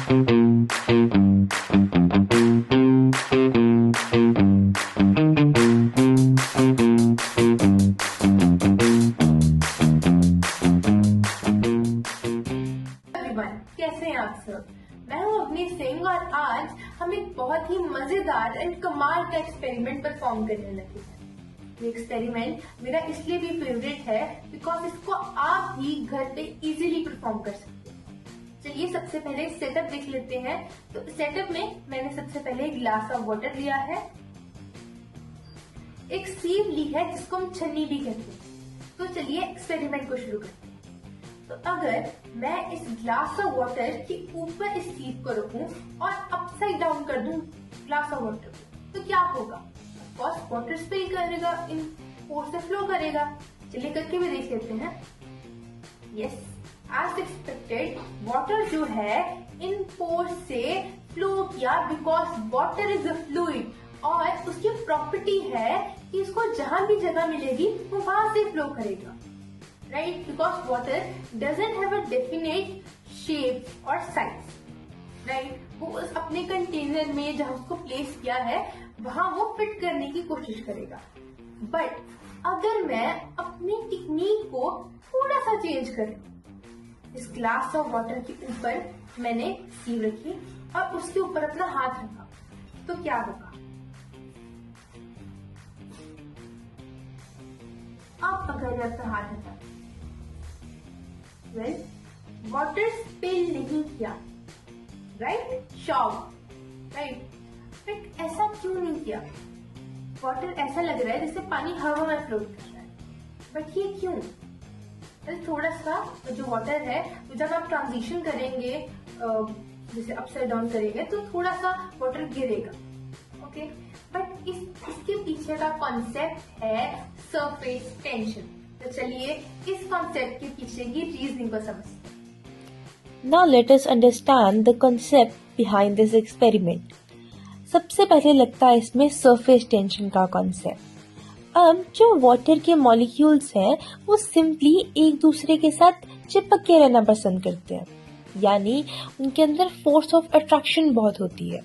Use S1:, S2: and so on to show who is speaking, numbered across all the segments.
S1: कैसे हैं आप सब? मैं हूं अपनी सिंह और आज हम एक बहुत ही मजेदार एंड कमाल का एक्सपेरिमेंट परफॉर्म करने लगे हैं। ये एक्सपेरिमेंट मेरा इसलिए भी फेवरेट है बिकॉज इसको आप ही घर पे इजीली परफॉर्म कर सकते हैं। चलिए सबसे पहले सेटअप देख लेते हैं। तो सेटअप में मैंने सबसे पहले एक ग्लास ऑफ वाटर लिया है, एक सीव ली है जिसको हम छन्नी भी कहते हैं। तो चलिए एक्सपेरिमेंट को शुरू करते हैं। तो अगर मैं इस ग्लास ऑफ वाटर के ऊपर इस सीप को रखूं और अपसाइड डाउन कर दूं ग्लास ऑफ वाटर को, तो क्या होगा? ऑफ कोर्स वाटर स्पिल करेगा, इन पोर से फ्लो करेगा। चलिए करके भी देख लेते हैं। यस, एज एक्सपेक्टेड वाटर जो है इन पोर से फ्लो किया because water is a fluid और उसकी प्रॉपर्टी है कि इसको जहां भी जगह मिलेगी वो वहां से फ्लो करेगा, right? Because water doesn't have a definite shape or size, right? वो उस अपने कंटेनर में जहां उसको प्लेस किया है वहां वो फिट करने की कोशिश करेगा। बट अगर मैं अपनी टेक्निक को थोड़ा सा चेंज करूं, इस ग्लास ऑफ वाटर के ऊपर मैंने सीव रखी और उसके ऊपर अपना हाथ रखा, तो क्या होगा? अब अगर अपना हाथ रखा, वाटर स्पिल नहीं किया, राइट? Shock, right? बट ऐसा क्यों नहीं किया? वाटर ऐसा लग रहा है जैसे पानी हवा में फ्लोट कर रहा है, बट ये क्यों? थोड़ा सा जो वाटर है तो जब आप ट्रांजिशन करेंगे जैसे अपसाइड डाउन करेंगे तो थोड़ा सा वाटर गिरेगा, ओके? बट इसके पीछे का कॉन्सेप्ट है सरफेस टेंशन। तो चलिए इस कॉन्सेप्ट के पीछे की रीजनिंग को समझते हैं।
S2: Now let us understand the concept behind this experiment. सबसे पहले लगता है इसमें सरफेस टेंशन का कॉन्सेप्ट। अब जो वाटर के मॉलिक्यूल्स हैं वो सिंपली एक दूसरे के साथ चिपक के रहना पसंद करते हैं, यानी उनके अंदर फोर्स ऑफ अट्रैक्शन बहुत होती है।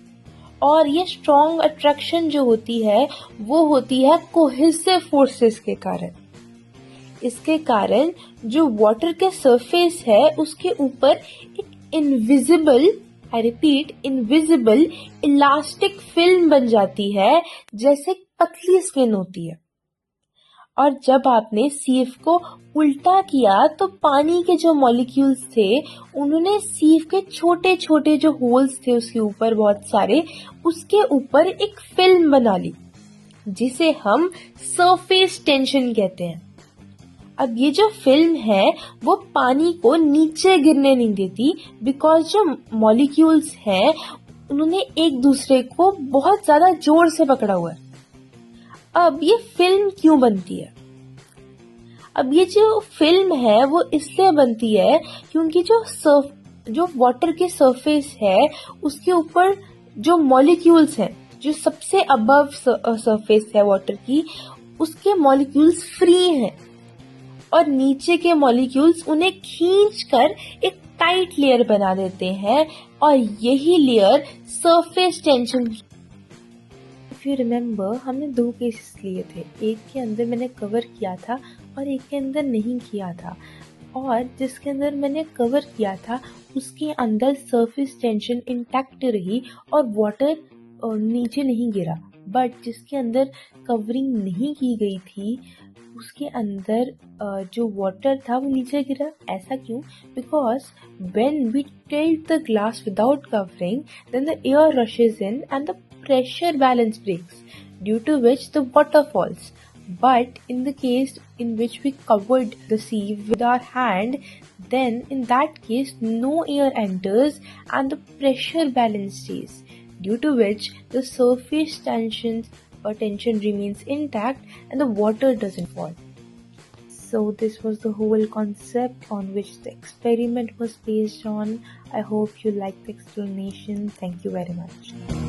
S2: और ये स्ट्रॉन्ग अट्रैक्शन जो होती है वो होती है कोहेसिव फोर्सेस के कारण। इसके कारण जो वाटर के सरफेस है उसके ऊपर एक invisible, I repeat invisible elastic film बन जाती है, जैसे पतली स्किन होती है। और जब आपने सीव को उल्टा किया तो पानी के जो मॉलिक्यूल्स थे उन्होंने सीव के छोटे छोटे जो होल्स थे उसके ऊपर बहुत सारे, उसके ऊपर एक फिल्म बना ली जिसे हम सरफेस टेंशन कहते हैं। अब ये जो फिल्म है वो पानी को नीचे गिरने नहीं देती बिकॉज जो मॉलिक्यूल्स हैं उन्होंने एक दूसरे को बहुत ज्यादा जोर से पकड़ा हुआ है। अब ये फिल्म क्यों बनती है? अब ये जो फिल्म है वो इसलिए बनती है क्योंकि जो वाटर के सरफेस है उसके ऊपर जो मॉलिक्यूल्स हैं, जो सबसे अबव सरफेस है वाटर की, उसके मॉलिक्यूल्स फ्री हैं और नीचे के मॉलिक्यूल्स उन्हें खींचकर एक टाइट लेयर बना देते हैं और यही layer surface tension. If you remember, हमने दो केसेस लिए थे, एक के अंदर मैंने कवर किया था और एक के अंदर नहीं किया था। और जिसके अंदर मैंने कवर किया था उसके अंदर सरफेस टेंशन इंटैक्ट रही और वाटर नीचे नहीं गिरा। बट जिसके अंदर कवरिंग नहीं की गई थी उसके अंदर जो वाटर था वो नीचे गिरा। ऐसा क्यों? Because when we tilt the glass without covering, then the air rushes in and the pressure balance breaks, due to which the water falls. But in the case in which we covered the sieve with our hand, then in that case no air enters and the pressure balance stays, due to which the surface tension remains intact and the water doesn't fall. So this was the whole concept on which the experiment was based on. I hope you liked the explanation. Thank you very much.